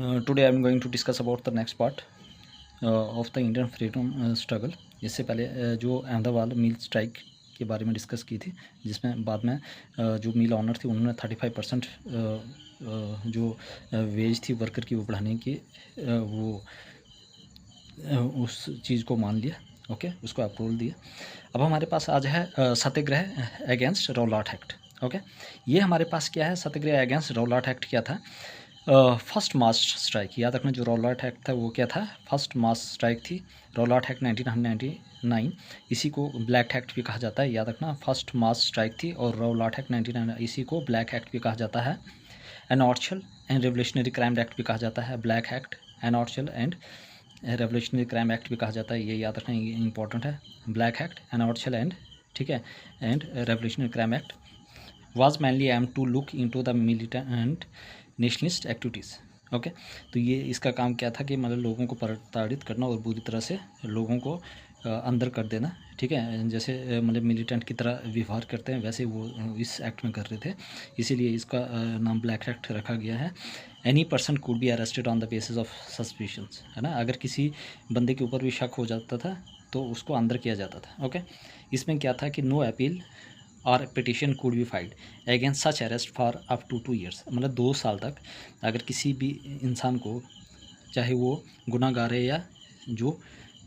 Today I am going to discuss about the next part of the Indian freedom struggle. इससे पहले जो अहमदाबाद मिल strike के बारे में डिस्कस की थी, जिसमें बाद में जो मिल ऑनर थी उन्होंने 35% जो वेज थी वर्कर की वो बढ़ाने की वो उस चीज़ को मान लिया। ओके, उसको अप्रूवल दिया। अब हमारे पास आज है सत्याग्रह अगेंस्ट रौलाट एक्ट। ओके, ये हमारे पास क्या है, सत्याग्रह अगेंस्ट रौलाट एक्ट क्या था? फर्स्ट मास स्ट्राइक, याद रखना जो रौलाट एक्ट था वो क्या था, फर्स्ट मास स्ट्राइक थी। रौलाट एक्ट 1999, इसी को ब्लैक एक्ट भी कहा जाता है, याद रखना। फर्स्ट मास स्ट्राइक थी और रौलाट एक्ट 1999 इसी को ब्लैक एक्ट भी कहा जाता है। Anarchical and revolutionary crime act भी कहा जाता है। Black act, anarchical and revolutionary crime act भी कहा जाता है, ये याद रखना, ये इंपॉर्टेंट है। ब्लैक एक्ट, एनॉर्चल एंड, ठीक है, and revolutionary crime act was mainly aim to look into the militant nationalist activities. Okay, तो ये इसका काम क्या था कि मतलब लोगों को प्रताड़ित करना और बुरी तरह से लोगों को अंदर कर देना, ठीक है, जैसे मतलब मिलिटेंट की तरह व्यवहार करते हैं वैसे वो इस एक्ट में कर रहे थे, इसीलिए इसका नाम ब्लैक एक्ट रखा गया है। Any person could be arrested on the basis of suspicions, है ना, अगर किसी बंदे के ऊपर भी शक हो जाता था तो उसको अंदर किया जाता था। ओके, इसमें क्या था कि नो अपील और petition could be filed against such arrest for up to 2 years, मतलब 2 साल तक अगर किसी भी इंसान को, चाहे वो गुनाहगार है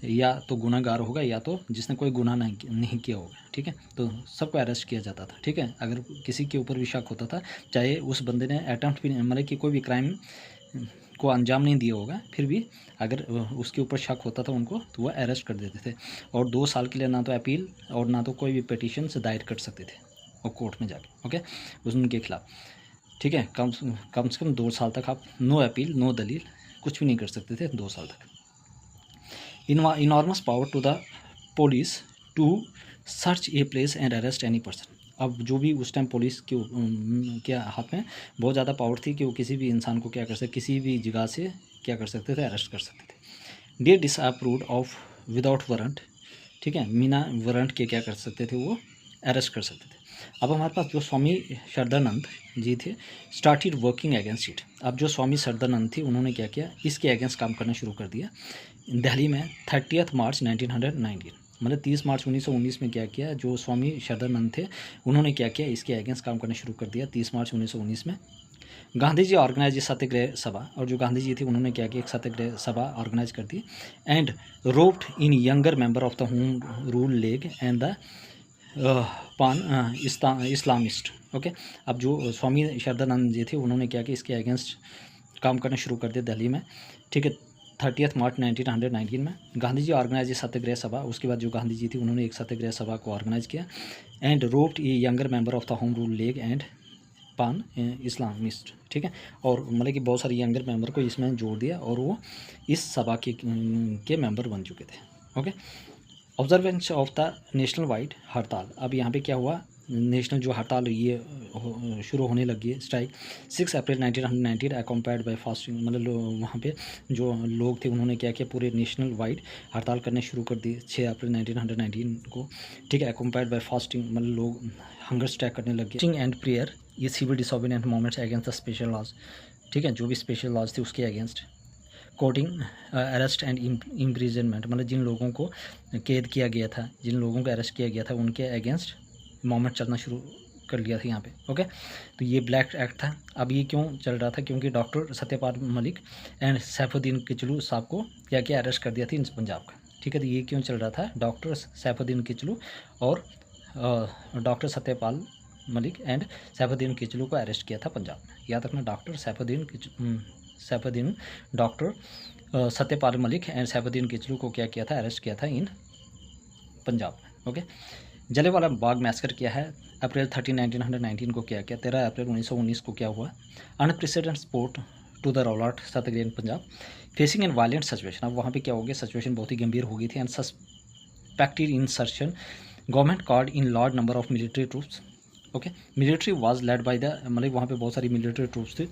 या तो गुनाहगार होगा या तो जिसने कोई गुनाह नहीं किया होगा, ठीक है, तो सबको अरेस्ट किया जाता था। ठीक है, अगर किसी के ऊपर भी शक होता था, चाहे उस बंदे ने अटेम्प्ट भी मतलब कि कोई भी क्राइम को अंजाम नहीं दिया होगा, फिर भी अगर उसके ऊपर शक होता था उनको तो वह अरेस्ट कर देते थे, और 2 साल के लिए ना तो अपील और ना तो कोई भी पिटीशन से दायर कर सकते थे और कोर्ट में जाके। ओके, उनके खिलाफ, ठीक है, कम से कम 2 साल तक आप नो अपील नो दलील कुछ भी नहीं कर सकते थे 2 साल तक। Enormous power to the police to search a place and arrest any person. अब जो भी उस टाइम पुलिस के हाथ में बहुत ज़्यादा पावर थी कि वो किसी भी इंसान को क्या कर सकते, किसी भी जगह से क्या कर सकते थे, अरेस्ट कर सकते थे। Day disapproved of without warrant, ठीक है, बिना वारंट के क्या कर सकते थे, वो अरेस्ट कर सकते थे। अब हमारे पास जो स्वामी श्रद्धानंद जी थे, स्टार्टेड वर्किंग अगेंस्ट इट। अब जो स्वामी श्रद्धानंद थी उन्होंने क्या किया, इसके अगेंस्ट काम करना शुरू कर दिया। दिल्ली में 30 मार्च 1919, मतलब 30 मार्च 1919 में क्या किया, जो स्वामी श्रद्धानंद थे उन्होंने क्या किया, इसके अगेंस्ट काम करना शुरू कर दिया 30 मार्च 1919 में। गांधी जी ऑर्गेनाइज सत्याग्रह सभा, और जो गांधी जी थे उन्होंने क्या किया, एक सत्याग्रह सभा ऑर्गेनाइज कर दी। And roped in younger member of the home rule league and the pan Islamist. Okay, अब जो स्वामी श्रद्धानंद जी थे उन्होंने क्या किया, इसके अगेंस्ट काम करना शुरू कर दिया दिल्ली में, ठीक है, 30 मार्च 1919 में। गांधी जी ऑर्गेनाइज सत्याग्रह सभा, उसके बाद जो गांधी जी थी उन्होंने एक सत्याग्रह सभा को ऑर्गेनाइज किया। And roped A younger member of the home rule league and पान इस्लामिस्ट, ठीक है, और मतलब कि बहुत सारे यंगर मेंबर को इसमें जोड़ दिया और वो इस सभा के मेंबर बन चुके थे। Okay, observance of the national wide हड़ताल। अब यहाँ पे क्या हुआ, नेशनल जो हड़ताल ये शुरू होने लगी है स्ट्राइक 6 अप्रैल 1919 अकम्पायर्ड बाय फास्टिंग, मतलब वहाँ पे जो लोग थे उन्होंने क्या किया, पूरे नेशनल वाइड हड़ताल करने शुरू कर दिए 6 अप्रैल 1919 को, ठीक है, अकम्पायर्ड बाय फास्टिंग, मतलब लोग हंगर स्ट्राइक करने लगे। फास्टिंग एंड प्रेयर, ये civil disobedient movements against the special laws, ठीक है, जो भी स्पेशल लॉज थे उसके against. Courting arrest and imprisonment, मतलब जिन लोगों को कैद किया गया था, जिन लोगों को अरेस्ट किया गया था उनके अगेंस्ट मूवमेंट चलना शुरू कर लिया था यहाँ पे। ओके, तो ये ब्लैक एक्ट था। अब ये क्यों चल रहा था, क्योंकि डॉक्टर सत्यपाल मलिक एंड सैफुद्दीन किचलू साहब को क्या किया, अरेस्ट कर दिया था पंजाब का, ठीक है, तो ये क्यों चल रहा था, डॉक्टर सैफुद्दीन किचलू और डॉक्टर सत्यपाल मलिक एंड सैफुद्दीन किचलू को अरेस्ट किया था पंजाब में, याद रखना, doctor Saifuddin doctor Satyapal Malik and Saifuddin Kitchlew को क्या किया था, अरेस्ट किया था इन पंजाब में। ओके, जलियांवाला बाग मैसकर किया है अप्रैल 30 1919 को क्या किया, 13 अप्रैल 1919 को क्या हुआ, unprecedented support to the Rowlatt Satyagraha in Punjab facing an violent situation. अब वहाँ पे क्या हो गया, सिचुएशन बहुत ही गंभीर हो गई थी। And suspected insertion, government called in large number of military troops. Okay, military was led by the, मतलब वहाँ पे बहुत सारी मिलिट्री ट्रूप्स थे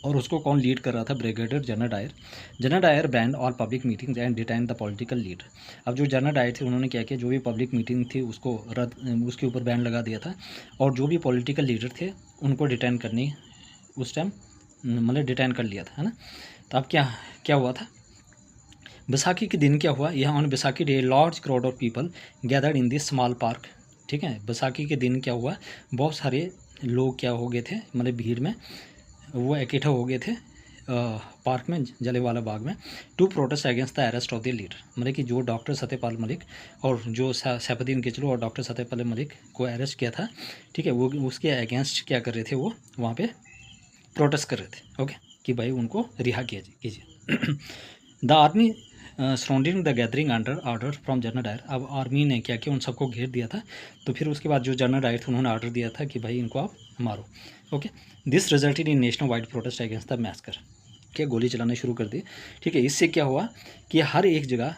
और उसको कौन लीड कर रहा था, brigadier general Dyer. General Dyer banned all public meetings and detain the political leader. अब जो जनरल डायर थे उन्होंने क्या किया, जो भी पब्लिक मीटिंग थी उसको उसके ऊपर बैन लगा दिया था, और जो भी पॉलिटिकल लीडर थे उनको डिटेन करने उस टाइम मतलब डिटेन कर लिया था, है ना। तो अब क्या क्या हुआ था, बैसाखी के दिन क्या हुआ, यहाँ on Baisakhi day large crowd of people gathered in this small park. ठीक है, बैसाखी के दिन क्या हुआ, बहुत सारे लोग क्या हो गए थे, मतलब भीड़ में वो इकट्ठा हो गए थे पार्क में, जलियांवाला बाग में, to protest against the arrest of the leader. मतलब कि जो डॉक्टर सत्यपाल मलिक और जो सैफुद्दीन किचलू और डॉक्टर सत्यपाल मलिक को अरेस्ट किया था, ठीक है, वो उसके अगेंस्ट क्या कर रहे थे, वो वहाँ पे प्रोटेस्ट कर रहे थे। ओके, कि भाई उनको रिहा कीजिए। The army surrounding the gathering under order from general Dyer. अब आर्मी ने क्या किया, उन सबको घेर दिया था। तो फिर उसके बाद जो जनरल डायर थे उन्होंने ऑर्डर दिया था कि भाई इनको आप मारो। Okay, this resulted in national wide protest against the massacre. क्या गोली चलाने शुरू कर दी। ठीक है, इससे क्या हुआ कि हर एक जगह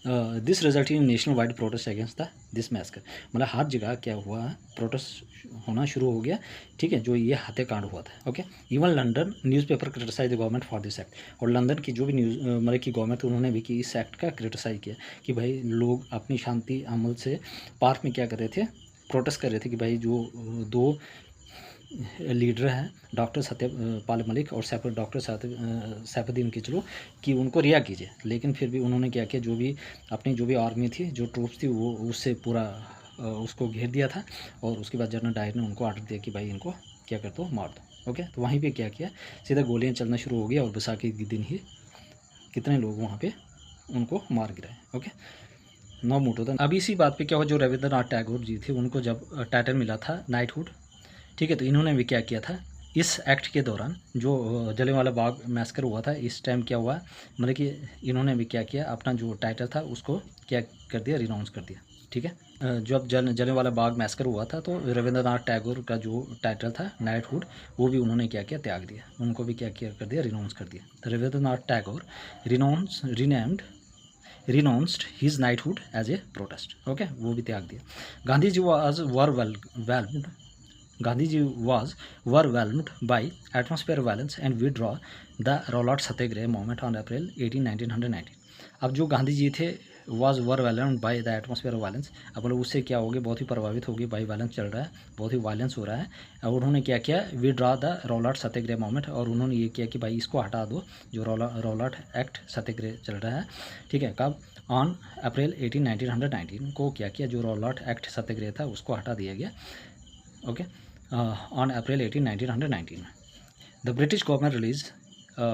this result in national wide protest against the this massacre, मतलब हर जगह क्या हुआ, प्रोटेस्ट होना शुरू हो गया। ठीक है, जो ये हत्याकांड हुआ था। Okay, even London newspaper criticize the government for this act. और लंदन की जो भी न्यूज़ मतलब की गवर्नमेंट, उन्होंने भी कि इस एक्ट का क्रिटिसाइज किया कि भाई लोग अपनी शांति अमल से पार्क में क्या कर रहे थे, प्रोटेस्ट कर रहे थे कि भाई जो दो लीडर हैं डॉक्टर सत्यपाल मलिक और डॉक्टर सैफुद्दीन किचलू, कि उनको रिहा कीजिए। लेकिन फिर भी उन्होंने क्या किया, जो भी अपनी जो भी आर्मी थी, जो ट्रूप्स थी, वो उससे पूरा उसको घेर दिया था। और उसके बाद जनरल डायर ने उनको ऑर्डर दिया कि भाई इनको क्या कर दो, मार दो। ओके, तो वहीं पे क्या किया, सीधा गोलियां चलना शुरू हो गया और बैसाखी के दिन ही कितने लोग वहाँ पे उनको मार गिराए। ओके, नौ मोटो था। अब इसी बात पे क्या हुआ, जो रविंद्रनाथ टैगोर जी थे उनको जब टाइटल मिला था नाइटहुड, ठीक है, तो इन्होंने भी क्या किया था, इस एक्ट के दौरान जो जलियांवाला बाग मैसकर हुआ था, इस टाइम क्या हुआ, मतलब कि इन्होंने भी क्या किया, अपना जो टाइटल था उसको क्या कर दिया, रिनाउंस कर दिया। ठीक है, जब जलियांवाला बाग मैसकर हुआ था तो रविंद्रनाथ टैगोर का जो टाइटल था नाइटहुड, वो भी उन्होंने क्या किया, त्याग दिया, उनको भी क्या किया कर दिया, रिनाउंस कर दिया। तो Rabindranath Tagore renounced his knighthood as a protest. Okay, वो भी त्याग दिया। Gandhi ji वेलम्ड Gandhiji was overwhelmed by atmosphere violence and withdraw the Rowlatt Satyagraha movement on April 18, 1919। अब जो गांधी जी थे was overwhelmed by the atmosphere of violence, अब लोग उससे क्या हो गए, बहुत ही प्रभावित हो गए, भाई वायलेंस चल रहा है, बहुत ही वायलेंस हो रहा है। और उन्होंने क्या किया, विड्रॉ द रॉलाट सत्याग्रह मूवमेंट, और उन्होंने ये किया कि भाई इसको हटा दो, जो रॉलाट एक्ट सत्याग्रह चल रहा है। ठीक है, कब, ऑन अप्रैल 18, 1919 को क्या किया, जो रॉलाट एक्ट सत्याग्रह था उसको हटा दिया गया। Okay, on April 18, 1919, the British government released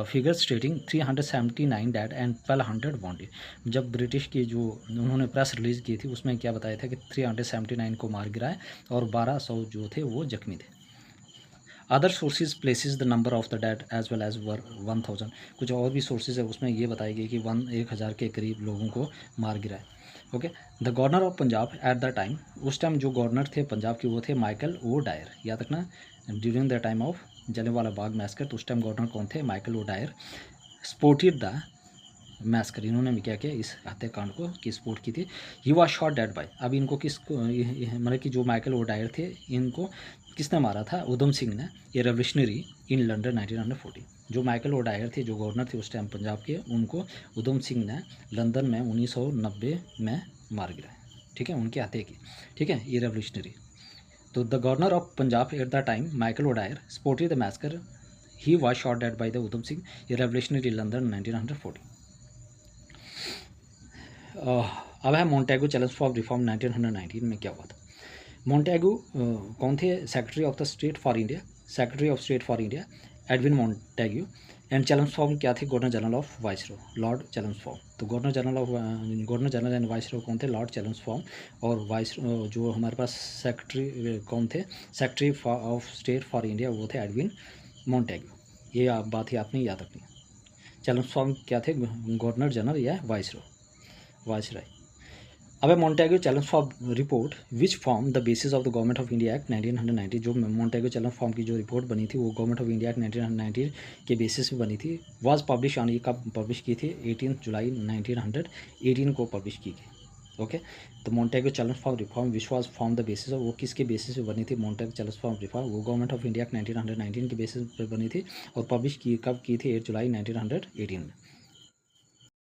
figures stating 379 dead and 1200 wounded। जब ब्रिटिश की जो उन्होंने प्रेस रिलीज़ की थी उसमें क्या बताया था कि 379 को मार गिराए और 1200 जो थे वो जख्मी थे। Other sources places the number of the dead as well as 1000। कुछ और भी सोर्सेज है उसमें ये बताई गई कि 1000 के करीब लोगों को मार गिराए। Okay, the governor of Punjab at the time, उस टाइम जो गवर्नर थे पंजाब के वो थे माइकल ओ डायर। याद रखना, during the time of Jallianwala Bagh massacre, तो उस टाइम गवर्नर कौन थे, Michael O Dyer. Supported the massacre, इन्होंने भी क्या किया, इस हत्याकांड को की सपोर्ट की थी। ही वॉज शॉट डेड बाय, अब इनको किसको, मतलब कि जो माइकल ओ डायर थे इनको किसने मारा था, उधम सिंह ने, ये रेवोल्यूशनरी इन लंदन 1940। जो माइकल ओ डायर थे, जो गवर्नर थे उस टाइम पंजाब के, उनको उधम सिंह ने लंदन में 1990 में मार गिराया। ठीक है, उनकी हत्या की। ठीक है, ये रेवोल्यूशनरी। तो the governor of Punjab at the time Michael O Dyer supported the massacre, he was shot dead by the Udham Singh, ये रेवोल्यूशनरी लंदन 1940। अब है मोंटेगो चैलेंज फॉर रिफॉर्म 1919 में क्या हुआ था। मोंटेगो कौन थे, secretary of the state for India, secretary of state for India Edwin Montagu. And Chelmsford क्या थे, governor general of viceroy, lord Chelmsford. तो गवर्नर जनरल एंड वाइसरॉय कौन थे, लॉर्ड चैलेंजफॉर्म। और वाइस जो हमारे पास सेक्रेटरी कौन थे, secretary of state for India, वो थे एडविन मोंटेगो। ये बात ही आपने याद रखनी। चैलेंजफॉर्म क्या थे, गवर्नर जनरल या वाइसरॉय। अब Montague challenge for report which form the basis of the government of India act 1990। जो मोंटेगो चैलेंज फॉर्म की जो रिपोर्ट बनी थी वो गवर्नमेंट ऑफ इंडिया एक्ट 1990 के बेसिस पे बनी थी। वाज पब्लिश ऑन, ये कब पब्लिश की थी, 18 जुलाई 1918 को पब्लिश की गई। ओके, तो Montague challenge for reform which was form the basis of, वो किसके बेसिस पे बनी थी, मोंटेगो चैलेंज फॉर रिफॉर्म, वो गवर्नमेंट ऑफ इंडिया एक्ट 1919 के बेसिस पे बनी थी। और पब्लिश की कब की थी, 8 जुलाई 1918 में।